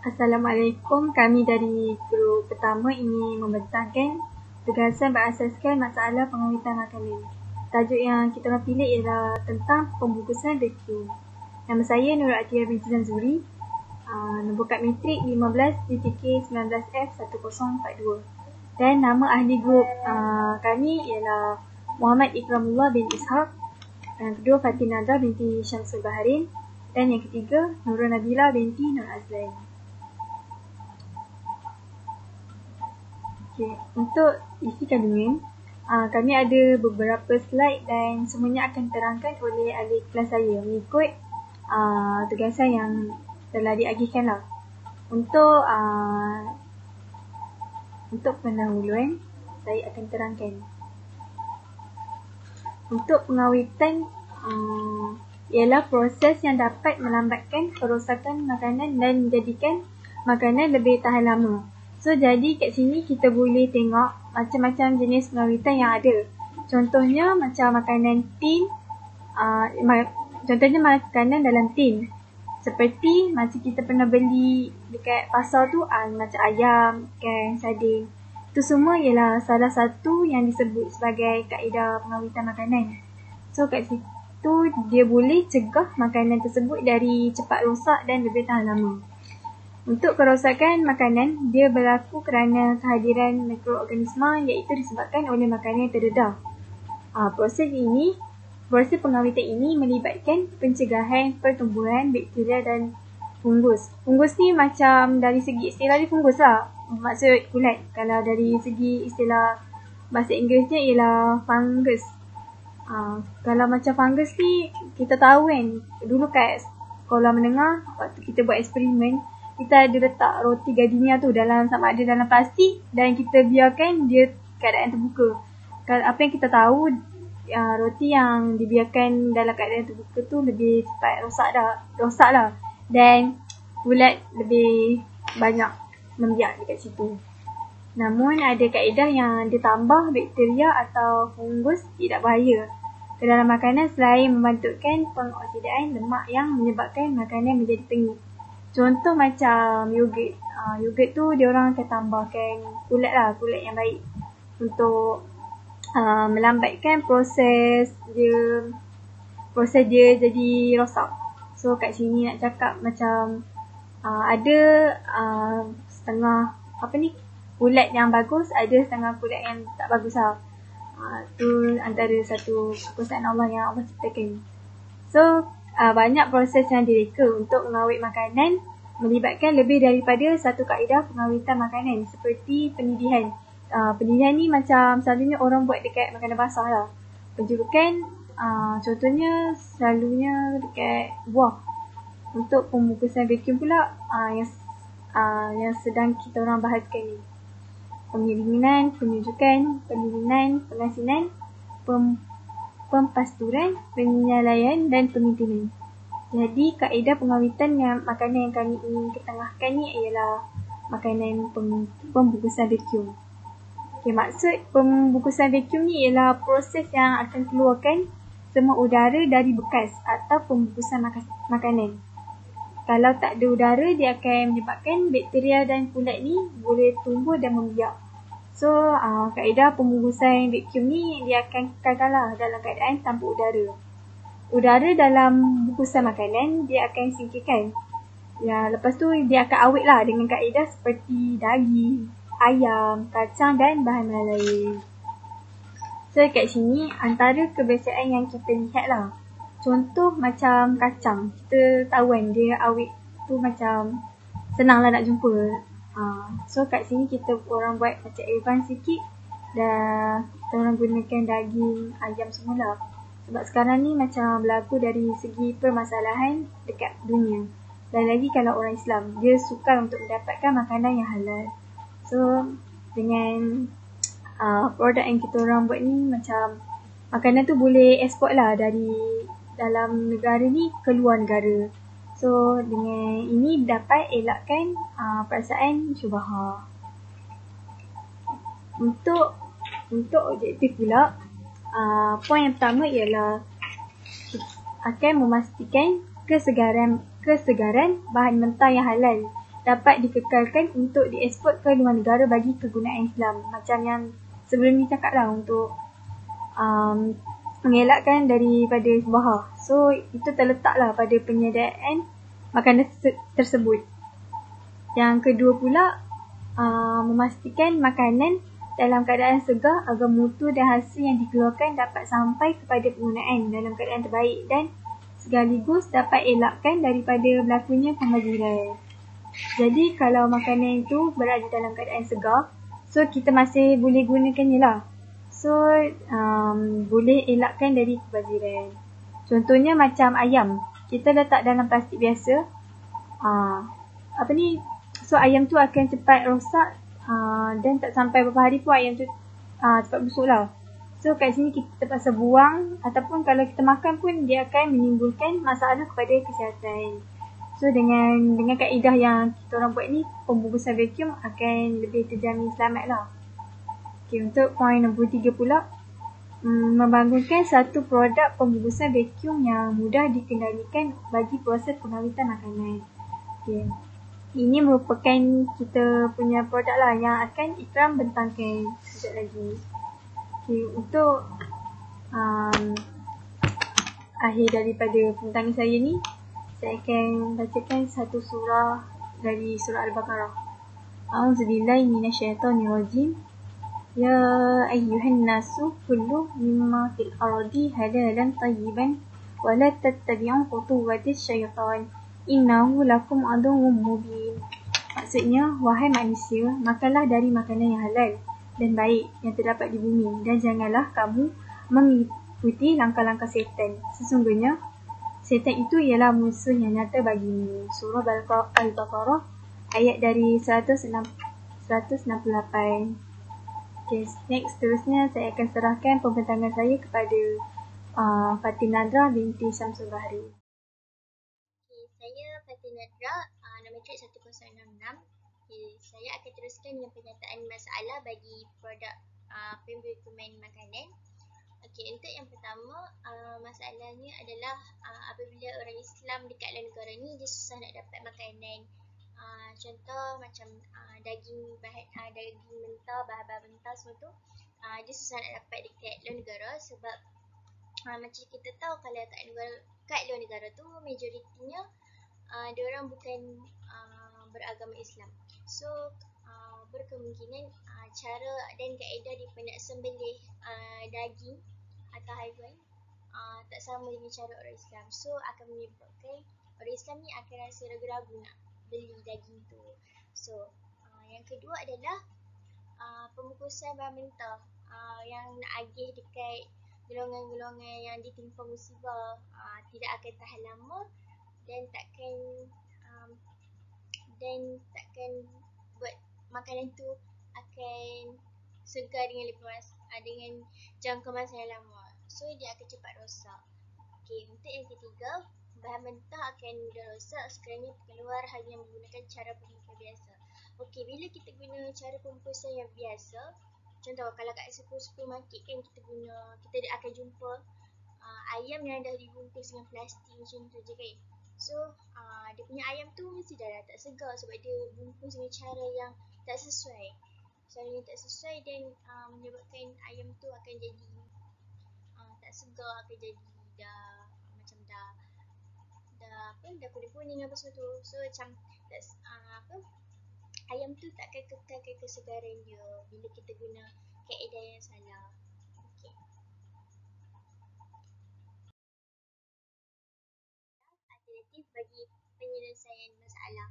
Assalamualaikum, kami dari grup pertama ingin membentangkan gagasan berasaskan masalah pengawitan makanan. Tajuk yang kita orang pilih ialah tentang pembungkusan vacuum. Nama saya Nurul Atiyah binti Zanzuri, nombor kad matrik 15DTK19F1042. Dan nama ahli grup kami ialah Muhammad Ikramullah bin Ishaq. Yang kedua Fatin Nadra binti Syamsul Baharin. Dan yang ketiga Nurul Nabila binti Nur Azlan. Okay. Untuk isi kandungan, kami ada beberapa slide dan semuanya akan diterangkan oleh ahli kelas saya mengikut tugasan yang telah diagihkan lah. Untuk pendahuluan, saya akan terangkan. Untuk pengawitan ialah proses yang dapat melambatkan kerosakan makanan dan menjadikan makanan lebih tahan lama. So, jadi kat sini kita boleh tengok macam-macam jenis pengawitan yang ada. Contohnya macam makanan tin, contohnya makanan dalam tin. Seperti macam kita pernah beli dekat pasar tu, macam ayam, ikan, sardin. Itu semua ialah salah satu yang disebut sebagai kaedah pengawitan makanan. So, kat situ dia boleh cegah makanan tersebut dari cepat rosak dan lebih tahan lama. Untuk kerosakan makanan, dia berlaku kerana kehadiran mikroorganisma iaitu disebabkan oleh makanan yang terdedah. Proses pengawitan ini melibatkan pencegahan pertumbuhan bakteria dan fungus. Fungus ni macam dari segi istilah dia fungus lah. Maksud kulat. Kalau dari segi istilah bahasa Inggerisnya ialah fungus. Kalau macam fungus ni, kita tahu kan, dulu kat sekolah menengah, waktu kita buat eksperimen, kita ada letak roti gardenia tu sama ada dalam plastik dan kita biarkan dia keadaan terbuka. Apa yang kita tahu, roti yang dibiarkan dalam keadaan terbuka tu lebih cepat rosak lah. Dan ulat lebih banyak membiak dekat situ. Namun ada kaedah yang ditambah bakteria atau fungus tidak bahaya ke dalam makanan selain membantukan pengoksidaan lemak yang menyebabkan makanan menjadi tengik. Contoh macam yogurt. Yogurt tu dia orang akan tambahkan kulat yang baik untuk melambatkan proses dia jadi rosak. So kat sini nak cakap macam ada setengah kulat yang bagus, ada setengah kulat yang tak bagus lah. Tu antara satu kekuasaan Allah yang Allah ciptakan. So banyak proses yang direka untuk mengawet makanan melibatkan lebih daripada satu kaedah pengawitan makanan seperti pendidihan. Pendidihan ni macam selalunya orang buat dekat makanan basah lah. Penjurukan contohnya selalunya dekat buah. Untuk pembungkusan vacuum pula yang sedang kita orang bahaskan ni. Pengiriman, penunjukan, pendinginan, pengasinan, pempasturan, penyalaian dan pemintinan. Jadi kaedah pengawitan makanan yang kami ingin ketengahkan ni ialah makanan pembungkusan vacuum. Maksud pembungkusan vacuum ni ialah proses yang akan keluarkan semua udara dari bekas atau pembungkusan makanan. Kalau tak ada udara, dia akan menyebabkan bakteria dan kulat ni boleh tumbuh dan membiak. So, kaedah pembungkusan vacuum ni dia akan kekallah dalam keadaan tanpa udara. Udara dalam bungkusan makanan dia akan singkirkan. Lepas tu dia akan awet lah dengan kaedah seperti daging, ayam, kacang dan bahan-bahan lain. So kat sini antara kebiasaan yang kita lihat lah. Contoh macam kacang. Kita tahu kan dia awet tu macam senang lah nak jumpa. So kat sini kita orang buat macam advance sikit. Dan kita orang gunakan daging, ayam semula. Sebab sekarang ni macam berlaku dari segi permasalahan dekat dunia. Dan lagi kalau orang Islam, dia sukar untuk mendapatkan makanan yang halal. So, dengan produk yang kita orang buat ni, macam makanan tu boleh eksport lah dari dalam negara ni ke luar negara. So, dengan ini dapat elakkan perasaan syubhah. Untuk objektif pula, poin yang pertama ialah akan memastikan kesegaran bahan mentah yang halal dapat dikekalkan untuk dieksport ke luar negara bagi kegunaan Islam. Macam yang sebelum ni cakap lah, untuk mengelakkan daripada bahar. So, itu terletaklah pada penyediaan makanan tersebut. Yang kedua pula, memastikan makanan dalam keadaan segar agar mutu dan hasil yang dikeluarkan dapat sampai kepada penggunaan dalam keadaan terbaik dan sekaligus dapat elakkan daripada berlakunya pembaziran. Jadi kalau makanan itu berada dalam keadaan segar, so kita masih boleh gunakannya lah. So boleh elakkan dari pembaziran. Contohnya macam ayam, kita letak dalam plastik biasa. So ayam tu akan cepat rosak dan tak sampai beberapa hari pun ayam tu cepat busuk lah. So kat sini kita terpaksa buang, ataupun kalau kita makan pun dia akan menimbulkan masalah kepada kesihatan. So dengan kaedah yang kita orang buat ni, pembungkusan vacuum akan lebih terjamin selamat lah. Okay, untuk poin nombor 3 pula, membangunkan satu produk pembungkusan vacuum yang mudah dikendalikan bagi proses pengawitan makanan. Okay. Ini merupakan kita punya produk lah yang akan Ikram bentangkan sekejap lagi. Okay, untuk akhir daripada pembentangan saya ni, saya akan bacakan satu surah dari surah Al-Baqarah. A'udzubillahi minasyaitonirrajim. Ya ayyuhan nasu kullu mimma fil ardi halalan tayyiban wa la tattabi'u khutuwatis syaitan innahu lakum aduwwum mubin. Maksudnya, wahai manusia, makanlah dari makanan yang halal dan baik yang terdapat di bumi, dan janganlah kamu mengikuti langkah-langkah setan. Sesungguhnya setan itu ialah musuh yang nyata bagimu. Surah Al-Baqarah ayat dari 168. Okay, next seterusnya saya akan serahkan pembentangan saya kepada Fatin Nadra binti Syamsul Bahri. Okay, saya Fatin Nadra, nombor trik 1066. Okay, saya akan teruskan dengan penyataan masalah bagi produk pembukuan makanan. Okey, untuk yang pertama, masalahnya adalah apabila orang Islam dekat dalam negara ni dia susah nak dapat makanan. Contoh macam daging mentah, bahan-bahan mentah semua tu, dia susah nak dapat dekat luar negara sebab macam kita tahu kalau kat luar negara tu majoritinya diorang bukan beragama Islam. So berkemungkinan cara dan kaedah dia nak sembelih daging atau haiwan tak sama dengan cara orang Islam. So akan menyebabkan orang Islam ni akan rasa ragu-ragu nak beli daging tu. So yang kedua adalah pembungkusan bahan mentah yang nak agih dekat golongan-golongan yang ditimpa musibah tidak akan tahan lama dan takkan buat makanan tu akan segar dengan dengan jangka masa yang lama. So dia akan cepat rosak. Okey, untuk yang ketiga, bahan mentah akan mudah rosak sekiranya keluar hanya menggunakan cara pembungkusan biasa. Okey, bila kita guna cara pembungkusan yang biasa, contoh kalau kat supermarket kan kita akan jumpa ayam yang dah dibungkus dengan plastik macam tu je kan. So dia punya ayam tu mesti dah tak segar sebab dia bungkus dengan cara yang tak sesuai. Cara yang tak sesuai dan menyebabkan ayam tu akan jadi tak segar, akan jadi dah kuning-kuning apa semua tu. So macam ayam tu takkan kekalkan kesegaran dia bila kita guna kaedah yang salah. Okey. Alternatif bagi penyelesaian masalah.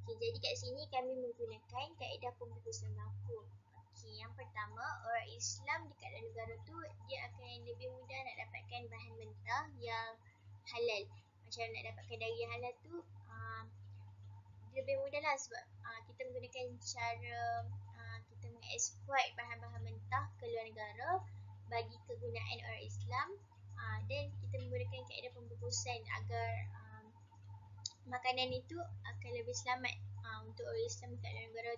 Okey, jadi kat sini kami menggunakan kaedah pembungkusan vakum. Okey, yang pertama, orang Islam dekat negara tu dia akan lebih mudah nak dapatkan bahan mentah yang halal. Macam nak dapatkan daging yang halal tu dia lebih mudah lah sebab kita menggunakan cara kita mengeksport bahan-bahan mentah ke luar negara bagi kegunaan orang Islam dan kita menggunakan kaedah pembungkusan agar makanan itu akan lebih selamat untuk orang Islam dekat luar negara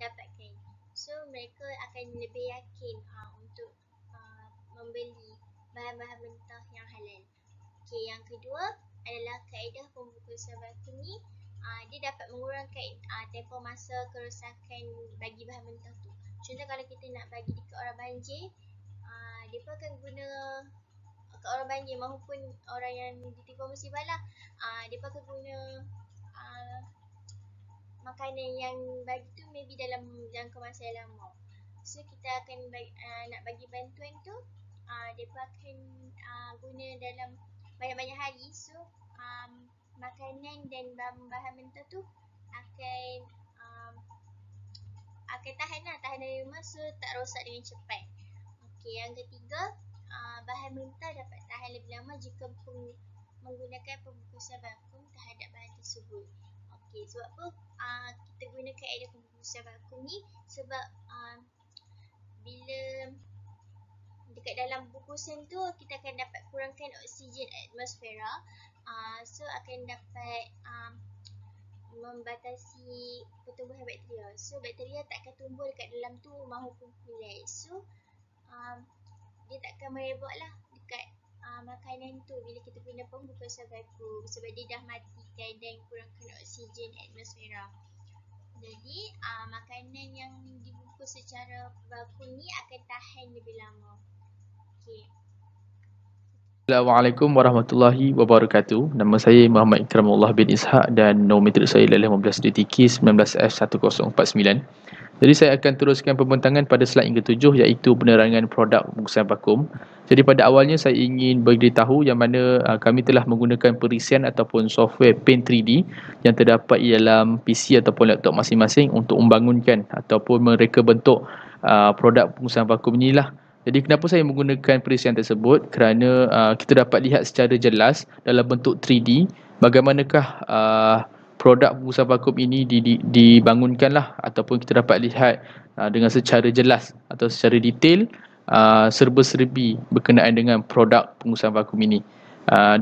dapatkan. So mereka akan lebih yakin untuk membeli bahan-bahan mentah yang halal. Okey, yang kedua adalah kaedah pembungkusan vakum ni dia dapat mengurangkan tempoh masa kerosakan bagi bahan mentah tu. Contoh kalau kita nak bagi dekat orang banjir, dia pun akan guna ke orang banjir maupun orang yang ditimpa musibah lah. Dia pun akan guna makanan yang bagi tu maybe dalam jangka masa yang lama. So kita akan nak bagi bantuan tu, dia pun akan guna dalam banyak-banyak hari. So makanan dan bahan mentah tu akan tahan dari rumah, so tak rosak dengan cepat. Okey, yang ketiga, bahan mentah dapat tahan lebih lama jika menggunakan pembungkusan vakum terhadap bahan tersebut. Okey, sebab apa kita gunakan kaedah pembungkusan vakum ni? Sebab bila dekat dalam bungkusan tu kita akan dapat kurangkan oksigen atmosfera, so akan dapat membatasi pertumbuhan bakteria. So bakteria tak akan tumbuh dekat dalam tu maupun kulit. So dia tak akan merebak lah dekat makanan tu bila kita guna pembungkusan vakum, sebab dia dah matikan dan kurangkan oksigen atmosfera. Jadi makanan yang dibungkus secara vakum ni akan tahan lebih lama. Okay. Assalamualaikum warahmatullahi wabarakatuh. Nama saya Muhammad Ikramullah bin Ishaq dan nombor metrik saya adalah 15 DTK 19F1049. Jadi saya akan teruskan pembentangan pada slide yang ke-7, iaitu penerangan produk bungkusan vakum. Jadi pada awalnya saya ingin beritahu yang mana kami telah menggunakan perisian ataupun software Paint 3D yang terdapat di dalam PC ataupun laptop masing-masing untuk membangunkan ataupun mereka bentuk produk bungkusan vakum inilah. Jadi kenapa saya menggunakan perisian tersebut? Kerana kita dapat lihat secara jelas dalam bentuk 3D bagaimanakah produk bungkusan vakum ini dibangunkanlah, ataupun kita dapat lihat dengan secara jelas atau secara detail serba-serbi berkenaan dengan produk bungkusan vakum ini.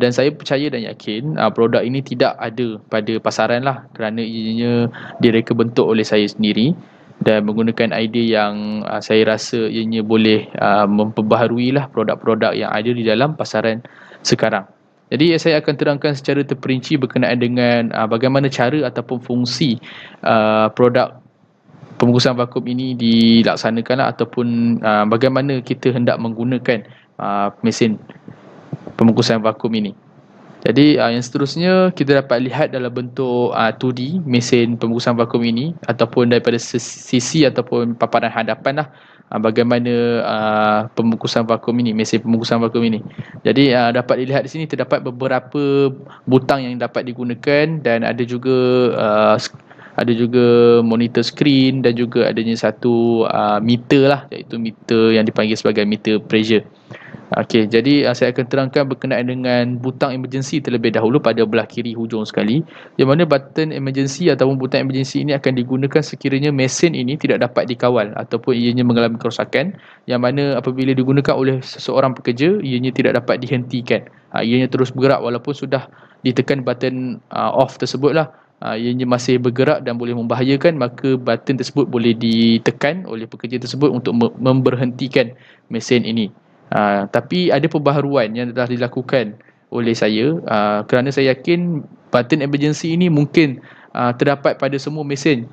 Dan saya percaya dan yakin produk ini tidak ada pada pasaran lah, kerana ianya direka bentuk oleh saya sendiri dan menggunakan idea yang saya rasa ianya boleh memperbaharui lah produk-produk yang ada di dalam pasaran sekarang. Jadi saya akan terangkan secara terperinci berkenaan dengan bagaimana cara ataupun fungsi produk pembungkusan vakum ini dilaksanakan lah, ataupun bagaimana kita hendak menggunakan mesin pembungkusan vakum ini. Jadi yang seterusnya kita dapat lihat dalam bentuk 2D mesin pembungkusan vakum ini, ataupun daripada sisi ataupun paparan hadapan lah bagaimana pembungkusan vakum ini, mesin pembungkusan vakum ini. Jadi dapat dilihat di sini terdapat beberapa butang yang dapat digunakan, dan ada juga monitor screen, dan juga adanya satu meter lah, iaitu meter yang dipanggil sebagai meter pressure. Okey, jadi saya akan terangkan berkenaan dengan butang emergency terlebih dahulu pada belah kiri hujung sekali, yang mana button emergency ataupun butang emergency ini akan digunakan sekiranya mesin ini tidak dapat dikawal ataupun ianya mengalami kerosakan, yang mana apabila digunakan oleh seseorang pekerja, ianya tidak dapat dihentikan. Ianya terus bergerak walaupun sudah ditekan button off tersebut lah. Ianya masih bergerak dan boleh membahayakan, maka button tersebut boleh ditekan oleh pekerja tersebut untuk memberhentikan mesin ini. Tapi ada perbaharuan yang telah dilakukan oleh saya, kerana saya yakin button emergency ini mungkin terdapat pada semua mesin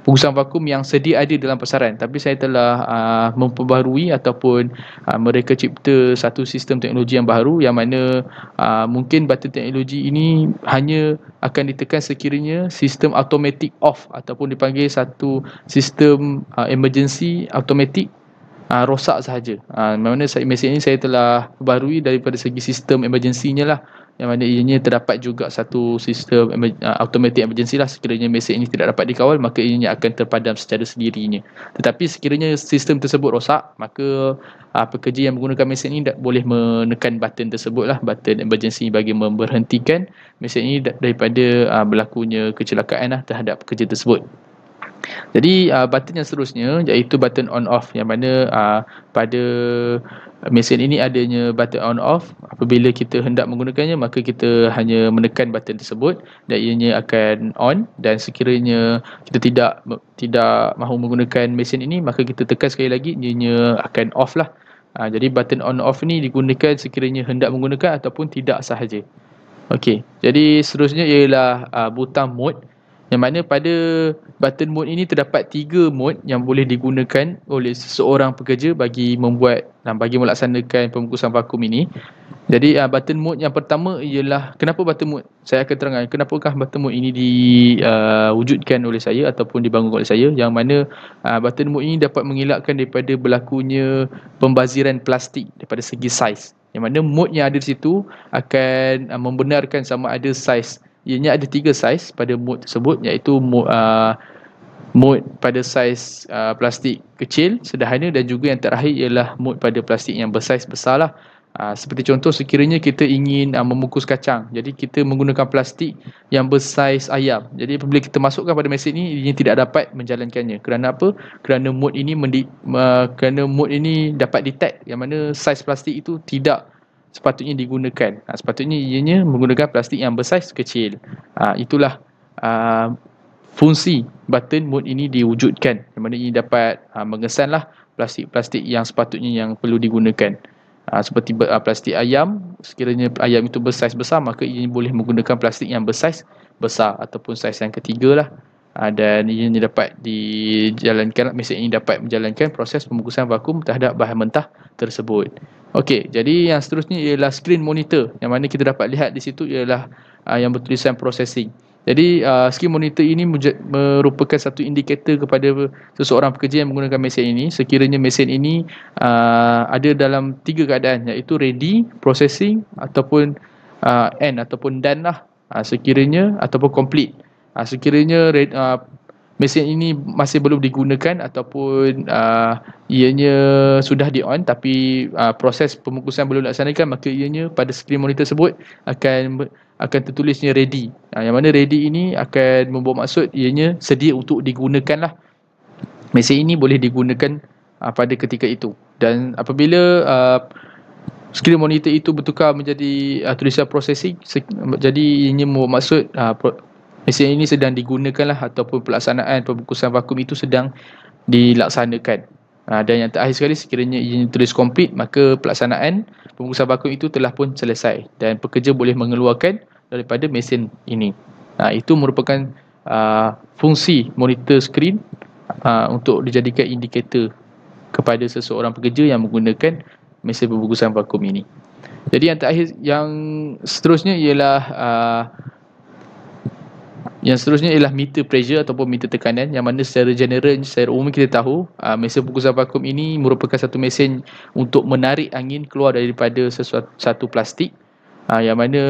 pembungkusan vakum yang sedia ada dalam pasaran, tapi saya telah memperbaharui ataupun mereka cipta satu sistem teknologi yang baru, yang mana mungkin button teknologi ini hanya akan ditekan sekiranya sistem automatic off ataupun dipanggil satu sistem emergency automatic rosak sahaja. Mana mesin ini saya telah perbaharui daripada segi sistem emergency-nya lah, yang mana ianya terdapat juga satu sistem automatic emergency lah. Sekiranya mesin ini tidak dapat dikawal, maka ianya akan terpadam secara sendirinya. Tetapi sekiranya sistem tersebut rosak, maka pekerja yang menggunakan mesin ini boleh menekan button tersebut lah, button emergency, bagi memberhentikan mesin ini daripada berlakunya kecelakaan lah terhadap pekerja tersebut. Jadi button yang seterusnya iaitu button on off, yang mana pada mesin ini adanya button on off. Apabila kita hendak menggunakannya, maka kita hanya menekan button tersebut dan ianya akan on, dan sekiranya kita tidak mahu menggunakan mesin ini, maka kita tekan sekali lagi, ianya akan off lah. Jadi button on off ni digunakan sekiranya hendak menggunakan ataupun tidak sahaja. Okey, jadi seterusnya ialah butang mode, yang mana pada button mode ini terdapat 3 mode yang boleh digunakan oleh seseorang pekerja bagi membuat dan bagi melaksanakan pembungkusan vakum ini. Jadi button mode yang pertama ialah, kenapa button mode? Saya akan terangkan kenapakah button mode ini diwujudkan oleh saya ataupun dibangun oleh saya, yang mana button mode ini dapat mengelakkan daripada berlakunya pembaziran plastik daripada segi saiz. Yang mana mode yang ada di situ akan membenarkan sama ada saiz. Ianya ada 3 saiz pada mode tersebut, iaitu mode pada saiz plastik kecil, sederhana, dan juga yang terakhir ialah mode pada plastik yang bersaiz besar lah. Seperti contoh, sekiranya kita ingin membungkus kacang, jadi kita menggunakan plastik yang bersaiz ayam. Jadi apabila kita masukkan pada mesin ini, ia tidak dapat menjalankannya. Kerana apa? Kerana mode ini dapat detect yang mana saiz plastik itu tidak sepatutnya digunakan. Sepatutnya ianya menggunakan plastik yang bersaiz kecil. Itulah fungsi button mode ini diwujudkan, yang mana ini dapat mengesanlah plastik-plastik yang sepatutnya yang perlu digunakan. Seperti plastik ayam, sekiranya ayam itu bersaiz besar, maka ia boleh menggunakan plastik yang bersaiz besar ataupun saiz yang ketiga lah. Dan ianya dapat dijalankan, mesin ini dapat menjalankan proses pembungkusan vakum terhadap bahan mentah tersebut. Okey, jadi yang seterusnya ialah screen monitor, yang mana kita dapat lihat di situ ialah yang bertulisan processing. Jadi screen monitor ini merupakan satu indikator kepada seseorang pekerja yang menggunakan mesin ini. Sekiranya mesin ini ada dalam 3 keadaan, iaitu ready, processing ataupun end ataupun done lah. Sekiranya ataupun complete. Sekiranya mesin ini masih belum digunakan ataupun ianya sudah di on tapi proses pembungkusan belum dilaksanakan, maka ianya pada screen monitor tersebut akan tertulisnya ready. Yang mana ready ini akan membawa maksud ianya sedia untuk digunakan lah. Mesin ini boleh digunakan pada ketika itu. Dan apabila screen monitor itu bertukar menjadi tulisan processing, jadi ianya membawa maksud mesin ini sedang digunakan lah, ataupun pelaksanaan pembungkusan vakum itu sedang dilaksanakan. Dan yang terakhir sekali, sekiranya ia tulis complete, maka pelaksanaan pembungkusan vakum itu telah pun selesai dan pekerja boleh mengeluarkan daripada mesin ini. Itu merupakan fungsi monitor screen untuk dijadikan indikator kepada seseorang pekerja yang menggunakan mesin pembungkusan vakum ini. Jadi yang terakhir, yang seterusnya ialah meter pressure ataupun meter tekanan, yang mana secara umum kita tahu mesin pembungkusan vakum ini merupakan satu mesin untuk menarik angin keluar daripada satu plastik, yang mana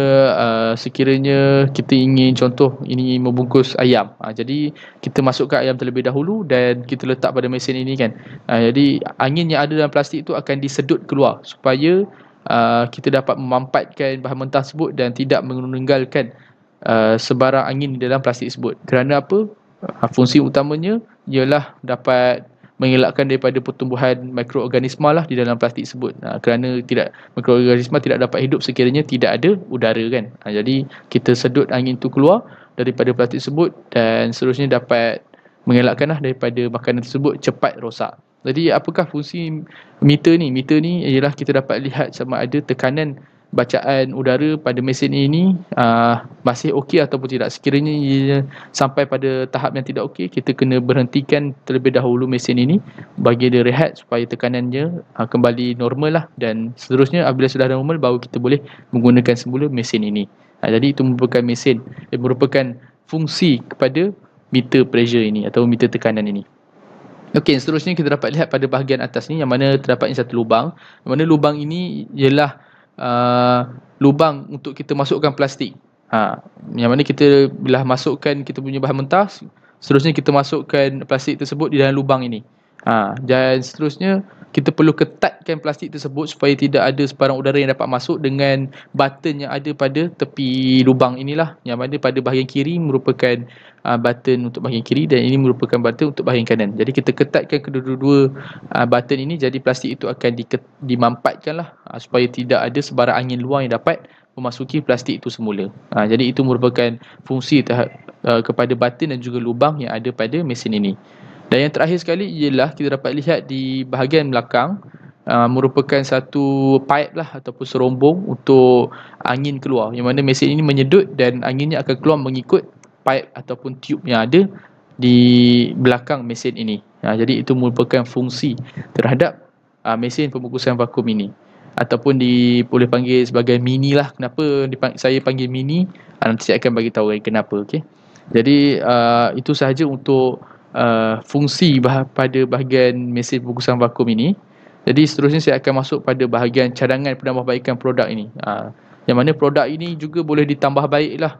sekiranya kita ingin, contoh ini membungkus ayam, jadi kita masukkan ayam terlebih dahulu dan kita letak pada mesin ini kan, jadi angin yang ada dalam plastik itu akan disedut keluar supaya kita dapat memampatkan bahan mentah tersebut dan tidak meninggalkan sebarang angin di dalam plastik tersebut. Kerana apa? Fungsi utamanya ialah dapat mengelakkan daripada pertumbuhan mikroorganisma lah di dalam plastik tersebut. Kerana mikroorganisma tidak dapat hidup sekiranya tidak ada udara kan. Jadi kita sedut angin itu keluar daripada plastik tersebut dan seterusnya dapat mengelakkanlah daripada makanan tersebut cepat rosak. Jadi apakah fungsi meter ni? Meter ni ialah kita dapat lihat sama ada tekanan bacaan udara pada mesin ini masih okey ataupun tidak. Sekiranya ia sampai pada tahap yang tidak okey, kita kena berhentikan terlebih dahulu mesin ini, bagi dia rehat supaya tekanannya kembali normal lah, dan seterusnya apabila sudah normal baru kita boleh menggunakan semula mesin ini. Jadi itu merupakan fungsi kepada meter pressure ini atau meter tekanan ini. Okey, seterusnya kita dapat lihat pada bahagian atas ni, yang mana terdapatnya satu lubang, yang mana lubang ini ialah lubang untuk kita masukkan plastik. Yang mana kita bila masukkan kita punya bahan mentah, seterusnya kita masukkan plastik tersebut di dalam lubang ini. Dan seterusnya kita perlu ketatkan plastik tersebut supaya tidak ada sebarang udara yang dapat masuk dengan button yang ada pada tepi lubang inilah, yang mana pada bahagian kiri merupakan button untuk bahagian kiri dan ini merupakan button untuk bahagian kanan. Jadi kita ketatkan kedua-dua button ini, jadi plastik itu akan dimampatkan lah supaya tidak ada sebarang angin luar yang dapat memasuki plastik itu semula. Jadi itu merupakan fungsi kepada button dan juga lubang yang ada pada mesin ini. Dan yang terakhir sekali ialah kita dapat lihat di bahagian belakang, merupakan satu pipe lah ataupun serombong untuk angin keluar, yang mana mesin ini menyedut dan anginnya akan keluar mengikut pipe ataupun tube yang ada di belakang mesin ini. Jadi itu merupakan fungsi terhadap mesin pembungkusan vakum ini, ataupun boleh panggil sebagai mini lah. Kenapa saya panggil mini? Nanti saya akan bagi tahu kenapa. Okey. Jadi itu sahaja untuk fungsi pada bahagian mesin pembungkusan vakum ini. Jadi seterusnya saya akan masuk pada bahagian cadangan penambahbaikan produk ini. Yang mana produk ini juga boleh ditambah baiklah.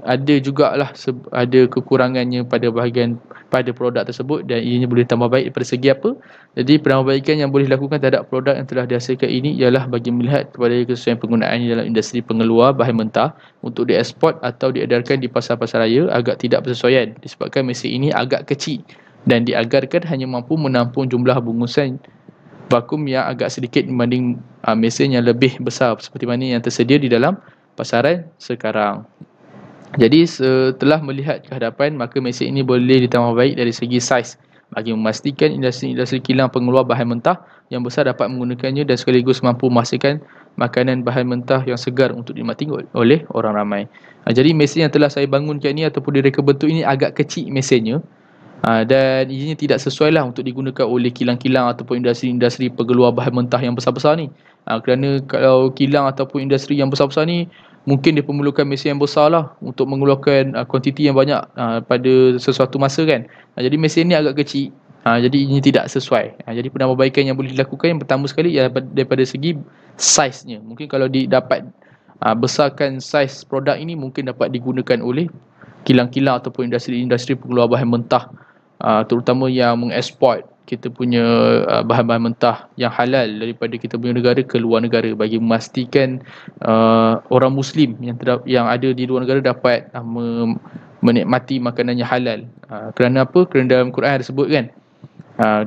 Ada jugalah ada kekurangannya pada produk tersebut, dan ianya boleh tambah baik daripada segi apa. Jadi penambahbaikan yang boleh dilakukan terhadap produk yang telah dihasilkan ini ialah bagi melihat kepada kesesuaian penggunaannya dalam industri pengeluar bahan mentah untuk dieksport atau diedarkan di pasar-pasar raya agak tidak bersesuaian disebabkan mesin ini agak kecil dan diagarkan hanya mampu menampung jumlah bungkusan vakum yang agak sedikit berbanding mesin yang lebih besar seperti mana yang tersedia di dalam pasaran sekarang. Jadi setelah melihat ke hadapan, maka mesin ini boleh ditambah baik dari segi saiz bagi memastikan industri-industri kilang pengeluar bahan mentah yang besar dapat menggunakannya dan sekaligus mampu menghasilkan makanan bahan mentah yang segar untuk dinikmati oleh orang ramai. Jadi mesin yang telah saya bangunkan ini ataupun direka bentuk ini agak kecil mesinnya, dan ianya tidak sesuai lah untuk digunakan oleh kilang-kilang ataupun industri-industri pengeluar bahan mentah yang besar-besar ni. Kerana kalau kilang ataupun industri yang besar-besar ni mungkin dia memerlukan mesin yang besar lah untuk mengeluarkan kuantiti yang banyak pada sesuatu masa kan. Jadi mesin ni agak kecil, jadi ini tidak sesuai. Jadi penambahbaikan yang boleh dilakukan yang pertama sekali ialah daripada segi saiznya. Mungkin kalau dapat besarkan saiz produk ini, mungkin dapat digunakan oleh kilang-kilang ataupun industri-industri pengeluar bahan mentah, terutama yang mengeksport kita punya bahan-bahan mentah yang halal daripada kita punya negara ke luar negara, bagi memastikan orang Muslim yang ada di luar negara dapat menikmati makanan yang halal. Kerana apa? Kerana dalam Quran ada sebut kan,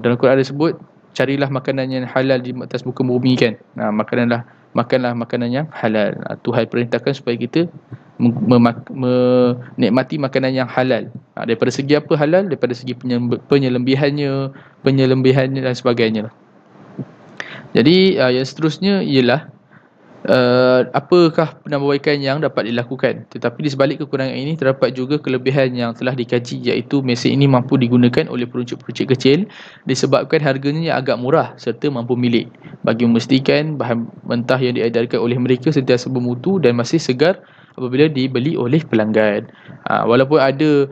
dalam Quran ada sebut, carilah makanan yang halal di atas muka bumi kan. Makanlah makanan yang halal. Tuhan perintahkan supaya kita menikmati makanan yang halal. Daripada segi apa halal? Daripada segi penyelembihannya dan sebagainya. Jadi yang seterusnya ialah apakah penambahbaikan yang dapat dilakukan. Tetapi di sebalik kekurangan ini terdapat juga kelebihan yang telah dikaji, iaitu mesin ini mampu digunakan oleh peruncit-peruncit kecil disebabkan harganya yang agak murah serta mampu milik, bagi memastikan bahan mentah yang diedarkan oleh mereka sentiasa bermutu dan masih segar apabila dibeli oleh pelanggan. Walaupun ada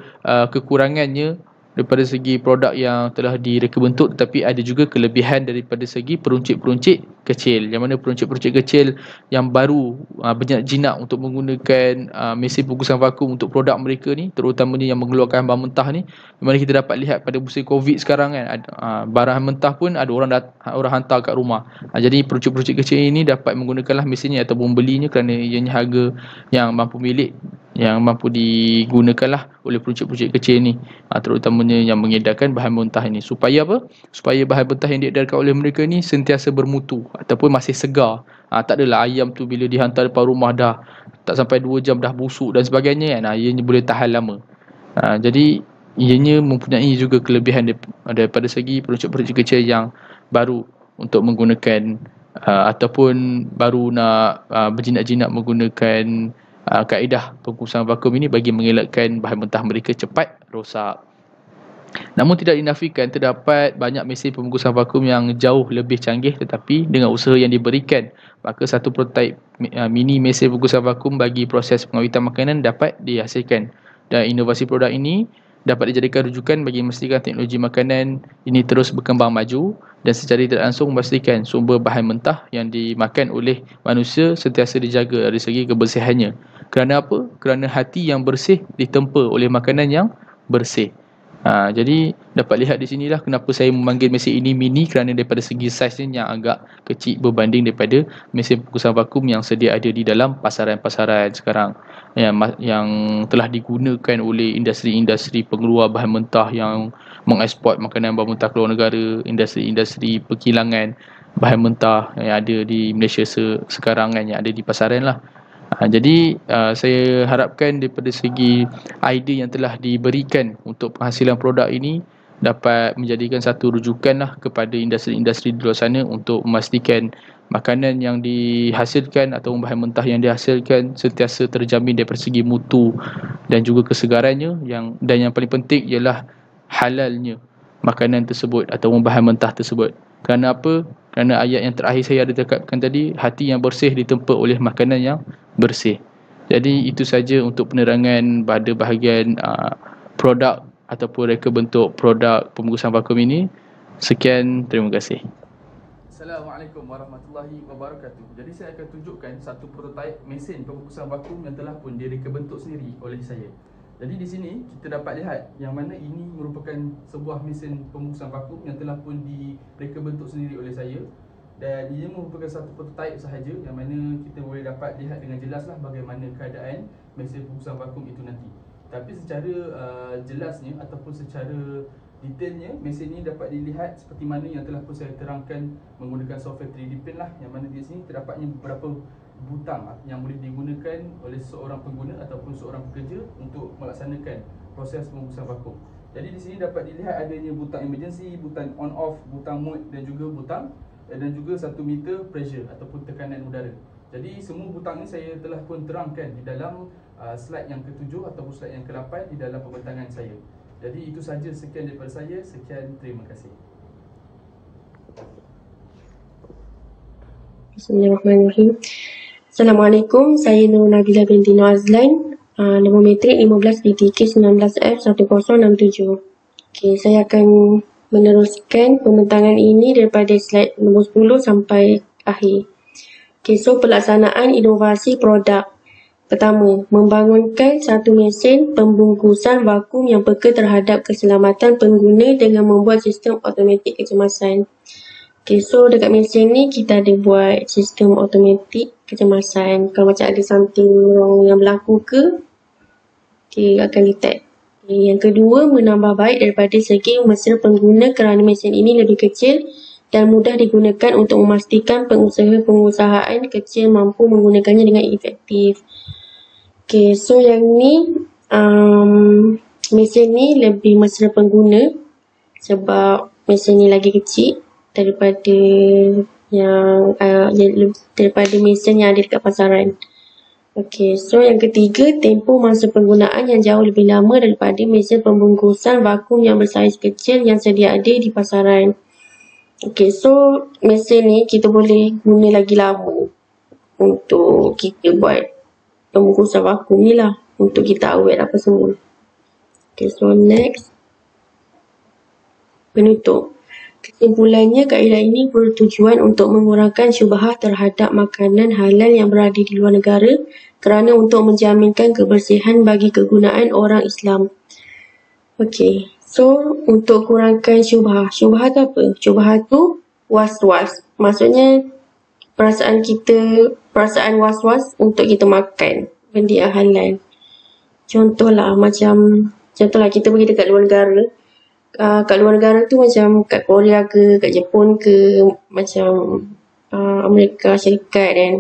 kekurangannya daripada segi produk yang telah direka bentuk, tetapi ada juga kelebihan daripada segi peruncit-peruncit kecil, yang mana peruncit-peruncit kecil yang baru berjinak untuk menggunakan mesin bungkusan vakum untuk produk mereka ni, terutamanya yang mengeluarkan bahan mentah ni, di mana kita dapat lihat pada musim Covid sekarang kan, barang mentah pun ada orang hantar kat rumah. Jadi peruncit-peruncit kecil ini dapat menggunakanlah mesinnya atau membelinya kerana ianya harga yang mampu milik, yang mampu digunakanlah oleh peruncit-peruncit kecil ni, terutamanya yang mengedarkan bahan mentah ini. Supaya apa? Supaya bahan mentah yang diedarkan oleh mereka ni sentiasa bermutu ataupun masih segar. Tak adalah ayam tu bila dihantar depan rumah dah tak sampai 2 jam dah busuk dan sebagainya kan. Ianya boleh tahan lama. Jadi ianya mempunyai juga kelebihan daripada segi peruncit-peruncit kecil yang baru untuk menggunakan ataupun baru nak berjinak-jinak menggunakan kaedah pembungkusan vakum ini bagi mengelakkan bahan mentah mereka cepat rosak. Namun tidak dinafikan terdapat banyak mesin pembungkusan vakum yang jauh lebih canggih, tetapi dengan usaha yang diberikan, maka satu prototipe mini mesin pembungkusan vakum bagi proses pengawitan makanan dapat dihasilkan, dan inovasi produk ini dapat dijadikan rujukan bagi memastikan teknologi makanan ini terus berkembang maju dan secara tidak langsung memastikan sumber bahan mentah yang dimakan oleh manusia sentiasa dijaga dari segi kebersihannya. Kerana apa? Kerana hati yang bersih ditempa oleh makanan yang bersih. Jadi dapat lihat di sinilah kenapa saya memanggil mesin ini mini, kerana daripada segi saiznya yang agak kecil berbanding daripada mesin pembungkusan vakum yang sedia ada di dalam pasaran-pasaran sekarang, yang telah digunakan oleh industri-industri pengeluar bahan mentah yang mengeksport makanan bahan mentah keluar negara, industri-industri perkilangan bahan mentah yang ada di Malaysia sekarang kan, yang ada di pasaran lah. Jadi saya harapkan daripada segi idea yang telah diberikan untuk penghasilan produk ini dapat menjadikan satu rujukan lah kepada industri-industri di luar sana untuk memastikan makanan yang dihasilkan atau bahan mentah yang dihasilkan sentiasa terjamin daripada segi mutu dan juga kesegarannya, dan yang paling penting ialah halalnya makanan tersebut atau bahan mentah tersebut. Kerana apa? Kerana ayat yang terakhir saya ada cakapkan tadi, hati yang bersih ditempa oleh makanan yang bersih. Jadi itu saja untuk penerangan pada bahagian produk ataupun reka bentuk produk pembungkusan vakum ini. Sekian, terima kasih. Assalamualaikum warahmatullahi wabarakatuh. Jadi saya akan tunjukkan satu prototype mesin pembungkusan vakum yang telah pun direka bentuk sendiri oleh saya. Jadi di sini kita dapat lihat yang mana ini merupakan sebuah mesin pembungkusan vakum yang telah pun direka bentuk sendiri oleh saya. Dan ia merupakan satu prototype sahaja yang mana kita boleh dapat lihat dengan jelaslah bagaimana keadaan mesin pembungkusan vakum itu nanti. Tapi secara jelasnya ataupun secara detailnya, mesin ini dapat dilihat seperti mana yang telah pun saya terangkan menggunakan software 3D Paint lah, yang mana di sini terdapatnya beberapa butang yang boleh digunakan oleh seorang pengguna ataupun seorang pekerja untuk melaksanakan proses pembungkusan vakum. Jadi di sini dapat dilihat adanya butang emergency, butang on off, butang mode dan juga 1 meter pressure ataupun tekanan udara. Jadi semua butang ini saya telah pun terangkan di dalam slide yang ke-7 ataupun slide yang ke-8 di dalam pembentangan saya. Jadi itu saja, sekian daripada saya. Sekian, terima kasih. Bismillahirrahmanirrahim. Assalamualaikum, saya Nur Nabila binti Nur Azlan, nombor metrik 15 PTK 19F1067. Okay, saya akan meneruskan pembentangan ini daripada slide nombor 10 sampai akhir. Okay, so pelaksanaan inovasi produk. Pertama, membangunkan satu mesin pembungkusan vakum yang peka terhadap keselamatan pengguna dengan membuat sistem automatik kecemasan. Okay, so dekat mesin ni kita ada buat sistem automatik kecemasan. Kalau macam ada something wrong yang berlaku ke, okay, akan detect. Okay, yang kedua, menambah baik daripada segi mesra pengguna kerana mesin ini lebih kecil dan mudah digunakan untuk memastikan pengusaha-pengusahaan kecil mampu menggunakannya dengan efektif. Okay, so yang ni mesin ni lebih mesra pengguna sebab mesin ni lagi kecil daripada daripada mesin yang ada dekat pasaran. Okay, so yang ketiga, tempoh masa penggunaan yang jauh lebih lama daripada mesin pembungkusan vakum yang bersaiz kecil yang sedia ada di pasaran. Okay, so mesin ni kita boleh guna lagi lama untuk kita buat pembungkusan vakum ni lah, untuk kita awet apa semua. Okay, so next. Penutup. Kesimpulannya, kaedah ini bertujuan untuk mengurangkan syubhat terhadap makanan halal yang berada di luar negara kerana untuk menjaminkan kebersihan bagi kegunaan orang Islam. Okay, so untuk kurangkan syubhat. Syubhat apa? Syubhat tu was-was. Maksudnya perasaan was-was untuk kita makan benda yang halal. Contohlah kita pergi dekat luar negara. Kat luar negara tu macam kat Korea ke, kat Jepun ke, macam Amerika Syarikat, dan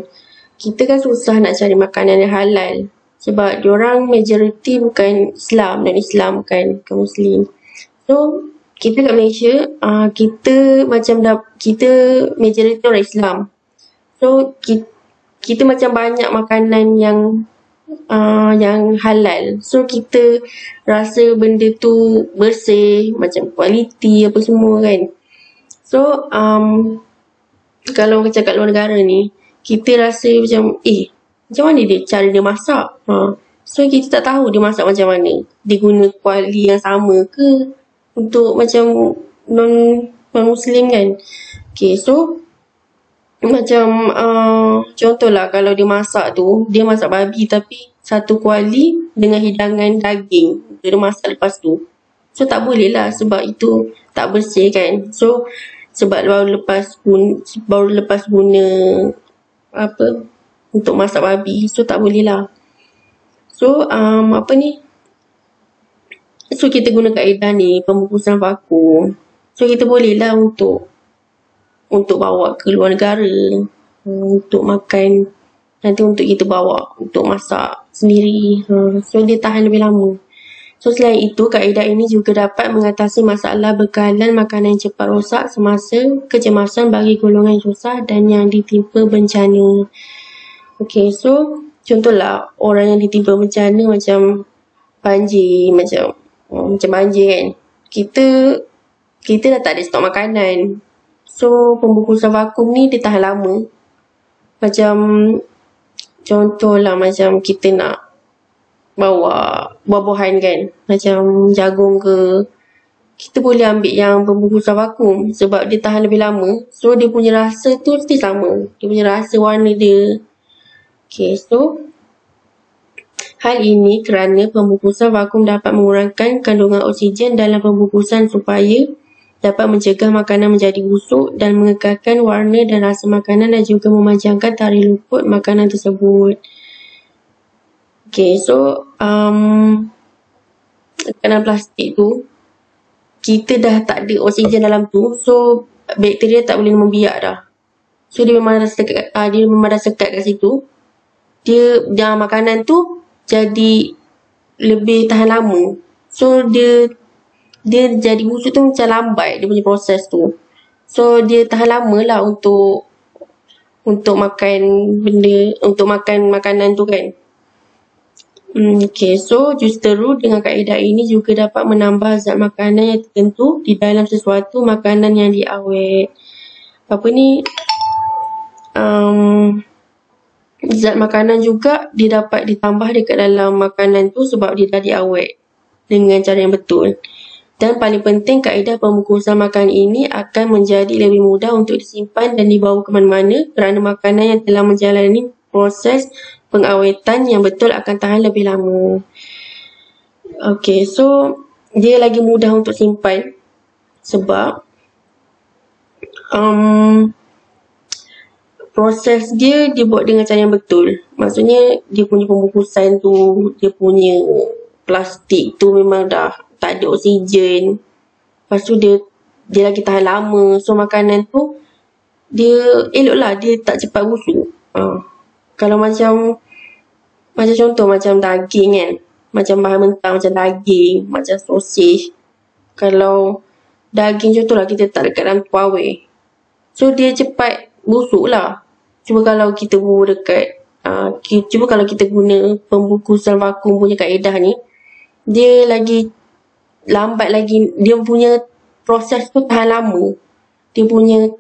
kita kan susah nak cari makanan yang halal sebab diorang majoriti bukan Islam dan Islam bukan Muslim. So kita kat Malaysia, kita majoriti orang Islam. So kita macam banyak makanan yang halal. So kita rasa benda tu bersih, macam kualiti apa semua kan. So kalau macam kat luar negara ni, kita rasa macam macam mana cara dia masak. So kita tak tahu dia masak macam mana. Dia guna kuali yang sama ke untuk macam non-Muslim kan. Okay, so macam contohlah kalau dia masak tu, dia masak babi tapi satu kuali dengan hidangan daging dia masak lepas tu. So tak boleh lah sebab itu tak bersih kan. So sebab baru lepas guna untuk masak babi, so tak boleh lah. So so kita guna kaedah ni pembungkusan vakum. So kita boleh lah untuk bawa ke luar negara untuk makan, nanti untuk kita bawa untuk masak sendiri. So dia tahan lebih lama. So selain itu, kaedah ini juga dapat mengatasi masalah bekalan makanan yang cepat rosak semasa kecemasan bagi golongan susah dan yang ditimpa bencana. Okay, so contohlah orang yang ditimpa bencana macam banjir, macam banjir kan. Kita dah tak ada stok makanan. So pembungkusan vakum ni dia tahan lama. Macam contohlah macam kita nak bawa buah-buahan kan, macam jagung ke, kita boleh ambil yang pembungkusan vakum sebab dia tahan lebih lama. So dia punya rasa tu mesti sama, dia punya rasa, warna dia. Okay, so hal ini kerana pembungkusan vakum dapat mengurangkan kandungan oksigen dalam pembungkusan supaya dapat mencegah makanan menjadi busuk dan mengekalkan warna dan rasa makanan dan juga memanjangkan tarikh luput makanan tersebut. Okay, so makanan plastik tu, kita dah tak ada oksigen dalam tu, so bakteria tak boleh membiak dah. So dia memang dah sekat, kat situ. Dia makanan tu jadi lebih tahan lama. So dia jadi busuk tu macam lambat dia punya proses tu. So dia tahan lama lah untuk makan benda, untuk makan makanan tu kan. Okay, so justeru dengan kaedah ini juga dapat menambah zat makanan yang tertentu di dalam sesuatu makanan yang diawet. Zat makanan juga dia dapat ditambah dekat dalam makanan tu sebab dia dah diawet dengan cara yang betul. Dan paling penting, kaedah pembungkusan makanan ini akan menjadi lebih mudah untuk disimpan dan dibawa ke mana-mana kerana makanan yang telah menjalani proses pengawetan yang betul akan tahan lebih lama. Okay, so dia lagi mudah untuk simpan sebab proses dia buat dengan cara yang betul. Maksudnya dia punya pembungkusan tu, dia punya plastik tu memang dah tak ada oksigen. Lepas tu dia lagi tahan lama. So makanan tu dia eloklah, dia tak cepat busuk. Kalau macam contoh macam daging kan, macam bahan mentah macam daging, macam sosis. Kalau daging contohlah kita tak dekat dalam tuawai, so dia cepat busuk lah. Cuba kalau kita guna pembungkusan vakum punya kaedah ni, dia lagi lambat lagi, dia punya proses tu tahan lama. Dia punya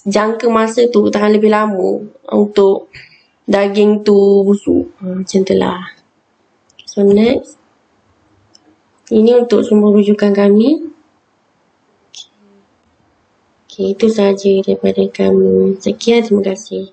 jangka masa tu tahan lebih lama untuk daging tu busuk. Macam tu lah. So next, ini untuk semua rujukan kami. Okay, itu sahaja daripada kami. Sekian, terima kasih.